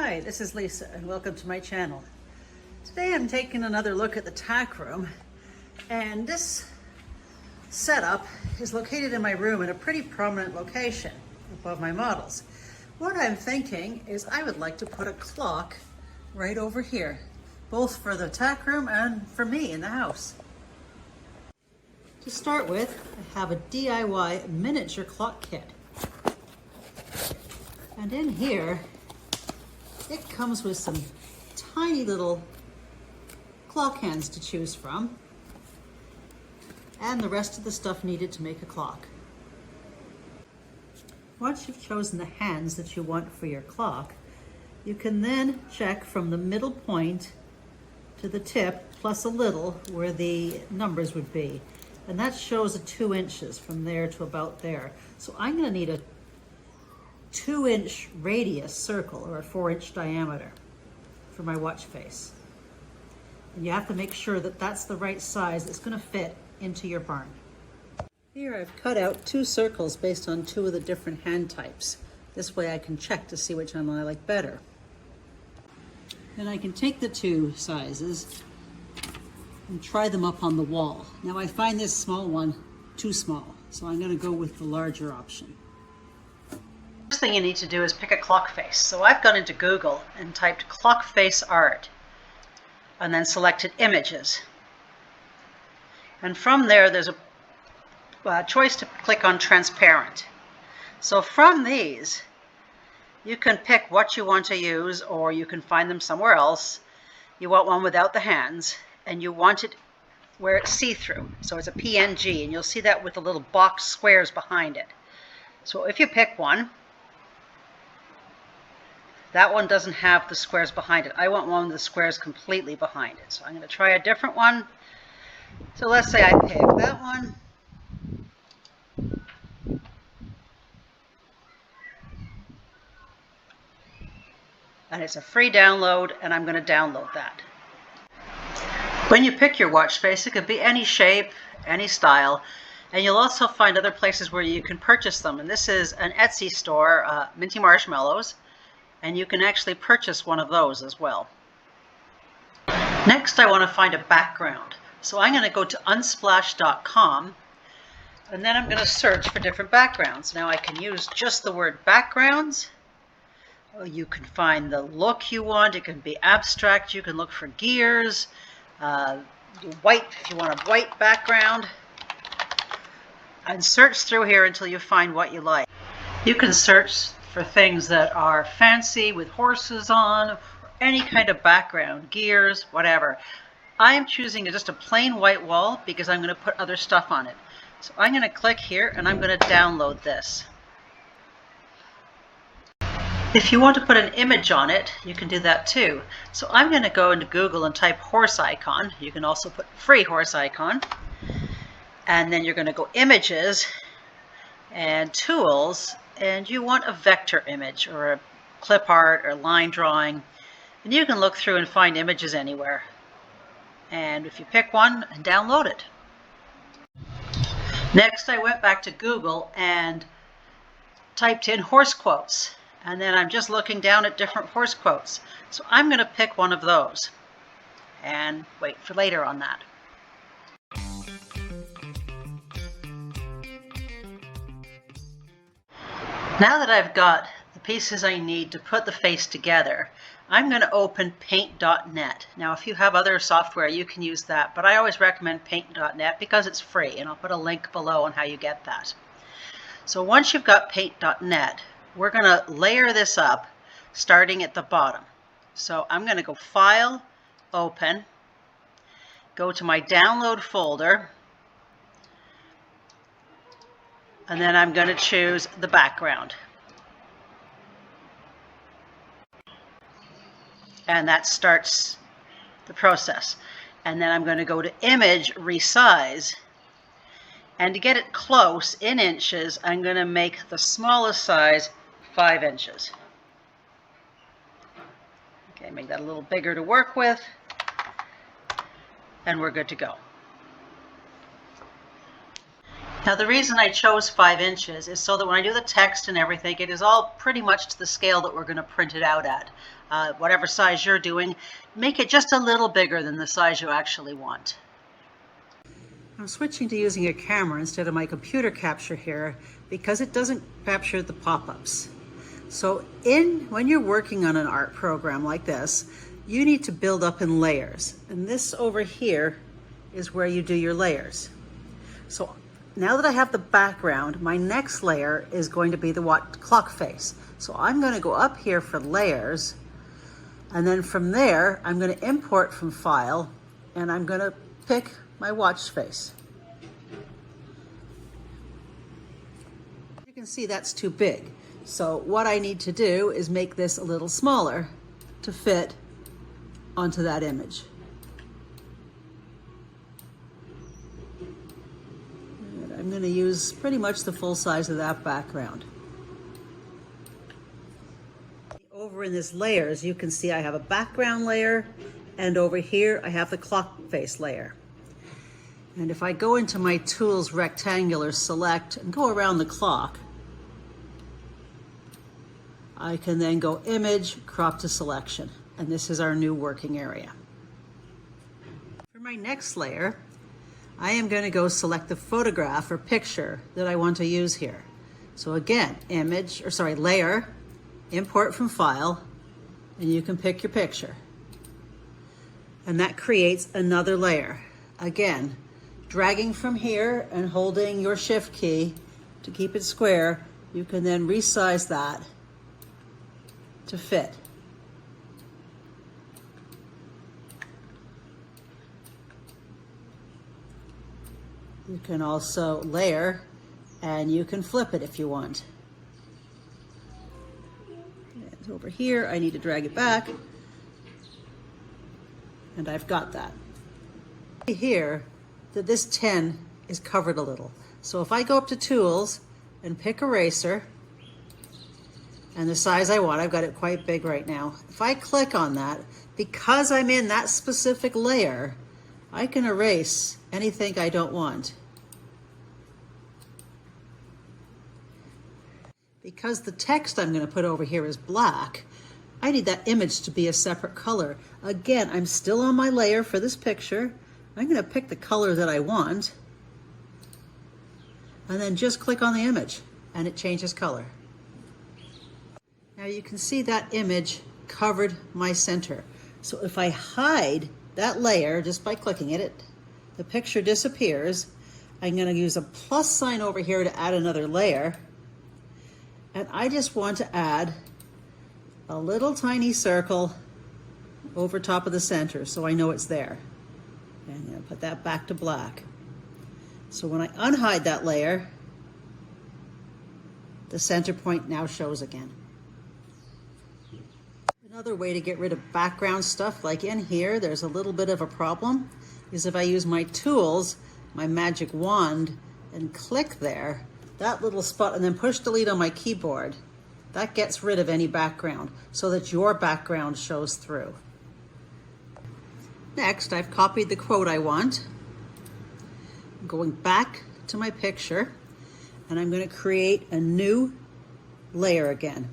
Hi, this is Lisa and welcome to my channel. Today I'm taking another look at the tack room, and this setup is located in my room in a pretty prominent location above my models. What I'm thinking is I would like to put a clock right over here, both for the tack room and for me in the house. To start with, I have a DIY miniature clock kit. And in here, it comes with some tiny little clock hands to choose from, and the rest of the stuff needed to make a clock. Once you've chosen the hands that you want for your clock, you can then check from the middle point to the tip plus a little where the numbers would be. And that shows a 2 inches from there to about there. So I'm going to need a 2-inch radius circle or a 4-inch diameter for my watch face. And you have to make sure that that's the right size that's going to fit into your barn. Here I've cut out 2 circles based on 2 of the different hand types. This way I can check to see which one I like better. Then I can take the 2 sizes and try them up on the wall. Now I find this small one too small, so I'm going to go with the larger option. First thing you need to do is pick a clock face. So I've gone into Google and typed clock face art and then selected images. And from there, there's a choice to click on transparent. So from these, you can pick what you want to use, or you can find them somewhere else. You want one without the hands, and you want it where it's see-through. So it's a PNG, and you'll see that with the little box squares behind it. So if you pick one, that one doesn't have the squares behind it. I want one with the squares completely behind it. So I'm going to try a different one. So let's say I pick that one. And it's a free download, and I'm going to download that. When you pick your watch face, it could be any shape, any style, and you'll also find other places where you can purchase them. And this is an Etsy store, Minty Marshmallows, and you can actually purchase one of those as well. Next, I want to find a background. So I'm going to go to Unsplash.com, and then I'm going to search for different backgrounds. Now I can use just the word backgrounds. You can find the look you want. It can be abstract. You can look for gears, white if you want a white background, and search through here until you find what you like. You can search for things that are fancy with horses on, or any kind of background, gears, whatever. I'm choosing just a plain white wall because I'm going to put other stuff on it. So I'm going to click here and I'm going to download this. If you want to put an image on it, you can do that too. So I'm going to go into Google and type horse icon. You can also put free horse icon. And then you're going to go images and tools, and you want a vector image or a clip art or line drawing. And you can look through and find images anywhere. And if you pick one, and download it. Next, I went back to Google and typed in horse quotes. And then I'm just looking down at different horse quotes. So I'm going to pick one of those and wait for later on that. Now that I've got the pieces I need to put the face together, I'm going to open paint.net. Now if you have other software, you can use that, but I always recommend paint.net because it's free, and I'll put a link below on how you get that. So once you've got paint.net, we're going to layer this up starting at the bottom. So I'm going to go File, Open, go to my download folder, and then I'm going to choose the background. And that starts the process. And then I'm going to go to Image, Resize. And to get it close in inches, I'm going to make the smallest size 5 inches. Okay, make that a little bigger to work with. And we're good to go. Now the reason I chose 5 inches is so that when I do the text and everything, it is all pretty much to the scale that we're going to print it out at. Whatever size you're doing, make it just a little bigger than the size you actually want. I'm switching to using a camera instead of my computer capture here because it doesn't capture the pop-ups. So when you're working on an art program like this, you need to build up in layers. And this over here is where you do your layers. So now that I have the background, my next layer is going to be the clock face. So I'm going to go up here for layers, and then from there, I'm going to import from file, and I'm going to pick my watch face. You can see that's too big. So what I need to do is make this a little smaller to fit onto that image. And I'm going to use pretty much the full size of that background. Over in this layers, you can see I have a background layer, and over here I have the clock face layer. And if I go into my tools rectangular select and go around the clock, I can then go image, crop to selection, and this is our new working area. For my next layer, I am going to go select the photograph or picture that I want to use here. So again, layer, import from file, and you can pick your picture. And that creates another layer. Again, dragging from here and holding your shift key to keep it square, you can then resize that to fit. You can also layer, and you can flip it if you want. And over here, I need to drag it back, and I've got that. Here, that this 10 is covered a little. So if I go up to Tools and pick Eraser, and the size I want, I've got it quite big right now. If I click on that, because I'm in that specific layer, I can erase anything I don't want. Because the text I'm going to put over here is black, I need that image to be a separate color. Again, I'm still on my layer for this picture. I'm going to pick the color that I want, and then just click on the image, and it changes color. Now you can see that image covered my center. So if I hide that layer just by clicking it, the picture disappears. I'm going to use a plus sign over here to add another layer. And I just want to add a little tiny circle over top of the center so I know it's there. And I'm going to put that back to black. So when I unhide that layer, the center point now shows again. Another way to get rid of background stuff, like in here, there's a little bit of a problem, is if I use my tools, my magic wand, and click there, that little spot, and then push delete on my keyboard, that gets rid of any background so that your background shows through. Next, I've copied the quote I want. I'm going back to my picture, and I'm going to create a new layer again.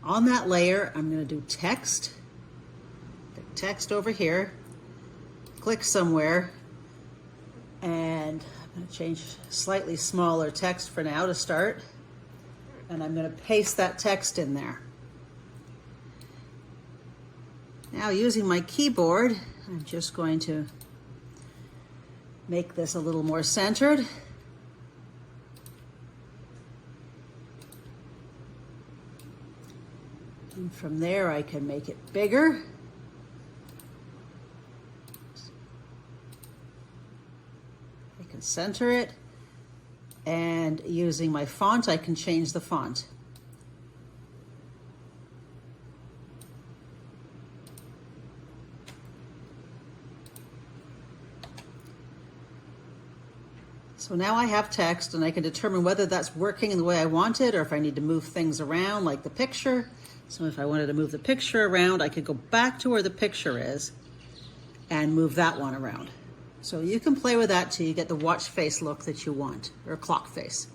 On that layer, I'm going to do text, the text over here, click somewhere, and I'm going to change slightly smaller text for now to start, and I'm going to paste that text in there. Now using my keyboard, I'm just going to make this a little more centered. And from there, I can make it bigger. I can center it, and using my font, I can change the font. So now I have text, and I can determine whether that's working in the way I want it or if I need to move things around like the picture. So if I wanted to move the picture around, I could go back to where the picture is and move that one around. So you can play with that till you get the watch face look that you want, or clock face.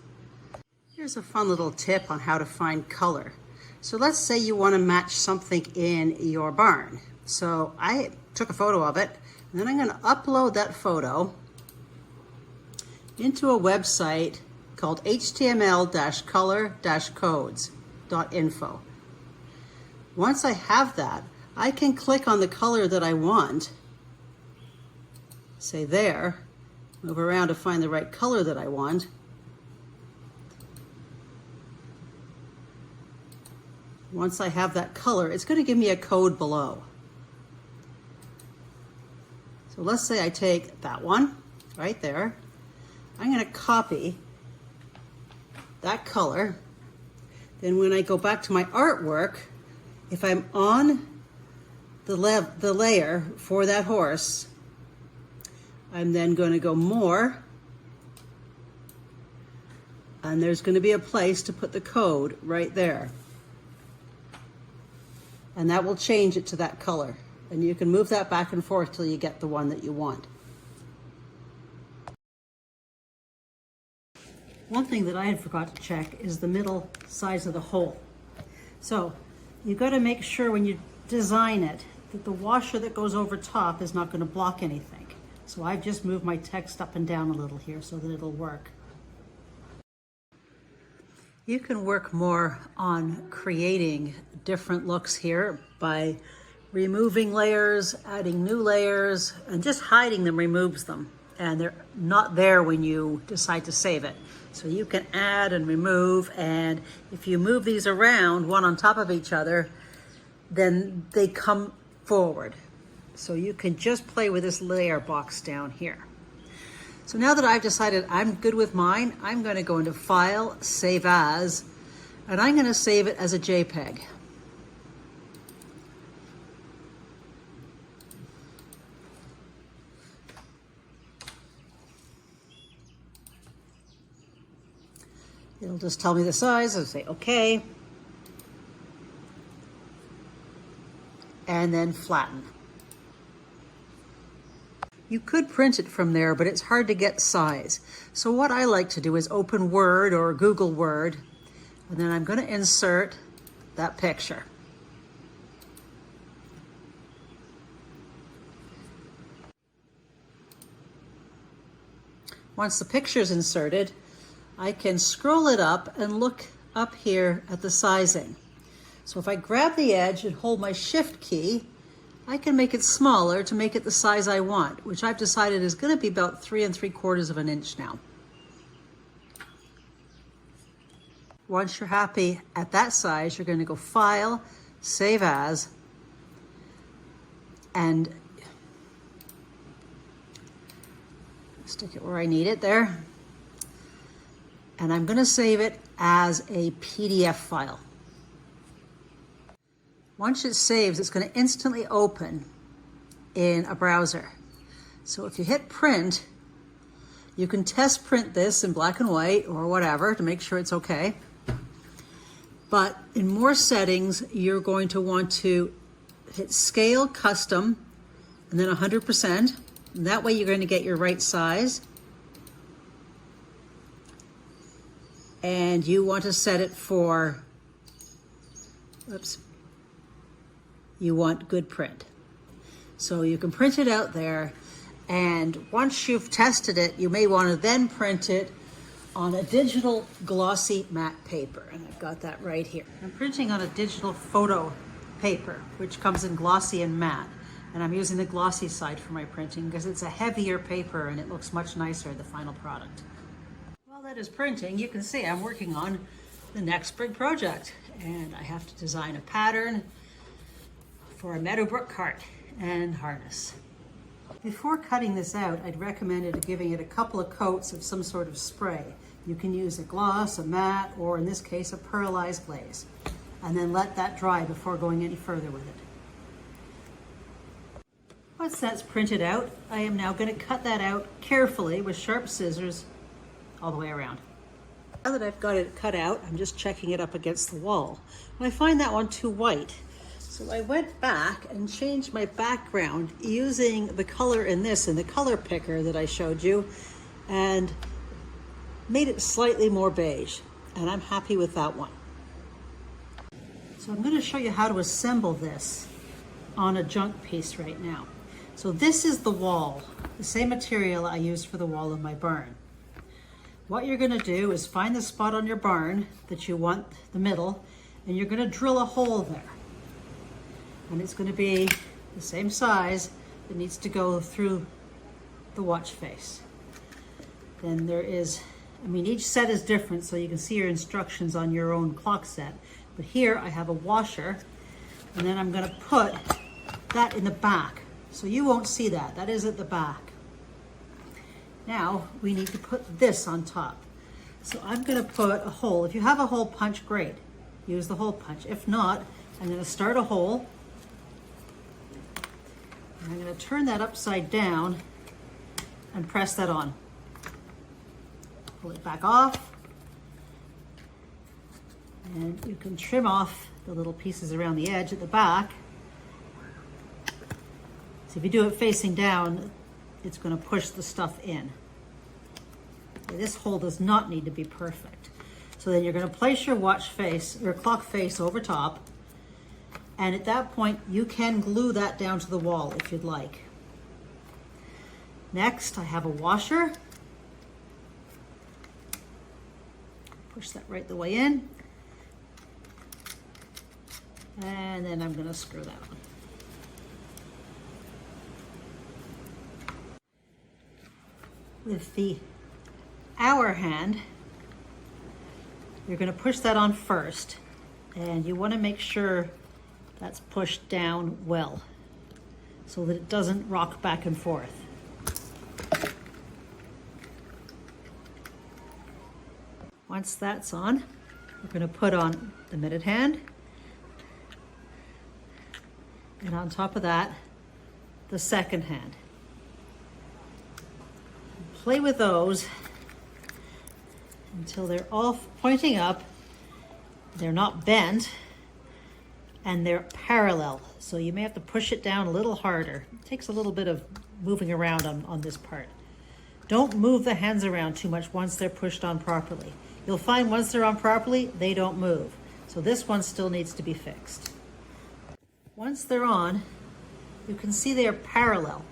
Here's a fun little tip on how to find color. So let's say you want to match something in your barn. So I took a photo of it, and then I'm going to upload that photo into a website called html-color-codes.info. Once I have that, I can click on the color that I want, say there, move around to find the right color that I want. Once I have that color, it's going to give me a code below. So let's say I take that one right there. I'm going to copy that color. Then when I go back to my artwork, if I'm on the layer for that horse, I'm then going to go more, and there's going to be a place to put the code right there. And that will change it to that color. And you can move that back and forth till you get the one that you want. One thing that I had forgot to check is the middle size of the hole. So you've got to make sure when you design it that the washer that goes over top is not going to block anything. So I've just moved my text up and down a little here so that it'll work. You can work more on creating different looks here by removing layers, adding new layers, and just hiding them removes them. And they're not there when you decide to save it. So you can add and remove, and if you move these around one on top of each other, then they come forward. So you can just play with this layer box down here. So now that I've decided I'm good with mine, I'm going to go into File, Save As, and I'm going to save it as a JPEG. It'll just tell me the size. I'll say OK. And then flatten. You could print it from there, but it's hard to get size. So what I like to do is open Word or Google Word, and then I'm going to insert that picture. Once the picture is inserted, I can scroll it up and look up here at the sizing. So if I grab the edge and hold my Shift key, I can make it smaller to make it the size I want, which I've decided is going to be about 3 3/4 of an inch now. Once you're happy at that size, you're going to go File, Save As, and stick it where I need it there. And I'm going to save it as a PDF file. Once it saves, it's going to instantly open in a browser. So if you hit print, you can test print this in black and white or whatever to make sure it's okay. But in more settings, you're going to want to hit Scale Custom and then 100%. And that way you're going to get your right size. And you want to set it for, oops, you want good print. So you can print it out there, and once you've tested it, you may want to then print it on a digital glossy matte paper. And I've got that right here. I'm printing on a digital photo paper, which comes in glossy and matte. And I'm using the glossy side for my printing because it's a heavier paper and it looks much nicer, the final product. While that is printing, you can see I'm working on the next big project. And I have to design a pattern for a Meadowbrook cart and harness. Before cutting this out, I'd recommend giving it a couple of coats of some sort of spray. You can use a gloss, a matte, or in this case, a pearlized glaze. And then let that dry before going any further with it. Once that's printed out, I am now going to cut that out carefully with sharp scissors all the way around. Now that I've got it cut out, I'm just checking it up against the wall. And I find that one too white. So I went back and changed my background using the color in this and the color picker that I showed you, and made it slightly more beige, and I'm happy with that one. So I'm going to show you how to assemble this on a junk piece right now. So this is the wall, the same material I used for the wall of my barn. What you're going to do is find the spot on your barn that you want the middle, and you're going to drill a hole there. And it's going to be the same size. It needs to go through the watch face. Then there is, each set is different, so you can see your instructions on your own clock set. But here I have a washer, and then I'm going to put that in the back. So you won't see that. That is at the back. Now we need to put this on top. So I'm going to put a hole. If you have a hole punch, great. Use the hole punch. If not, I'm going to start a hole. And I'm going to turn that upside down and press that on. Pull it back off. And you can trim off the little pieces around the edge at the back. So if you do it facing down, it's going to push the stuff in. This hole does not need to be perfect. So then you're going to place your watch face or clock face over top. And at that point, you can glue that down to the wall if you'd like. Next, I have a washer. Push that right the way in. And then I'm going to screw that on. With the hour hand, you're going to push that on first, and you want to make sure that's pushed down well so that it doesn't rock back and forth. Once that's on, we're going to put on the minute hand, and on top of that, the second hand. Play with those until they're all pointing up, they're not bent, and they're parallel. So you may have to push it down a little harder. It takes a little bit of moving around on this part. Don't move the hands around too much once they're pushed on properly. You'll find once they're on properly, they don't move. So this one still needs to be fixed. Once they're on, you can see they are parallel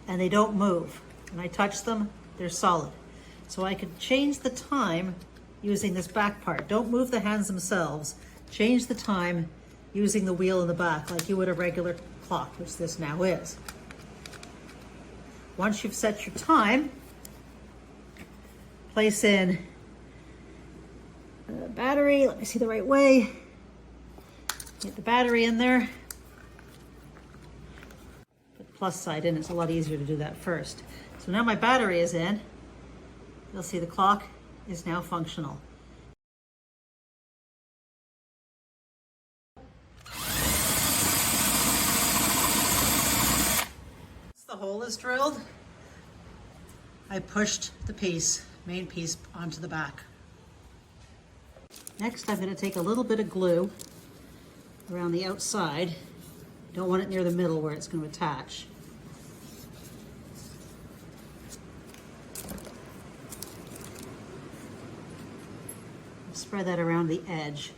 and they don't move. When I touch them, they're solid. So I can change the time using this back part. Don't move the hands themselves. Change the time using the wheel in the back like you would a regular clock, which this now is. Once you've set your time, place in the battery. Let me see the right way. Get the battery in there. Put the plus side in. It's a lot easier to do that first. So now my battery is in. You'll see the clock is now functional. Once the hole is drilled, I pushed the main piece onto the back. Next, I'm going to take a little bit of glue around the outside. You don't want it near the middle where it's going to attach. Spread that around the edge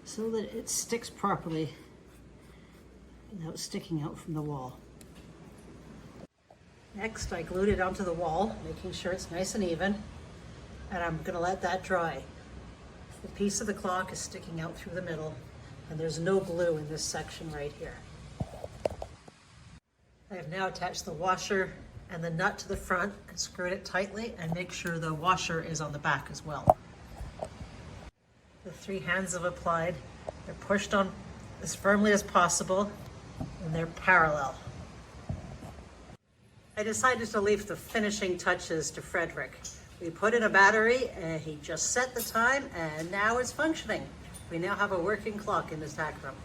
so that it sticks properly without sticking out from the wall. Next, I glued it onto the wall, making sure it's nice and even, and I'm going to let that dry. The piece of the clock is sticking out through the middle, and there's no glue in this section right here. I have now attached the washer and the nut to the front and screwed it tightly, and make sure the washer is on the back as well. The three hands have applied. They're pushed on as firmly as possible, and they're parallel. I decided to leave the finishing touches to Frederick. We put in a battery, and he just set the time, and now it's functioning. We now have a working clock in the tack room.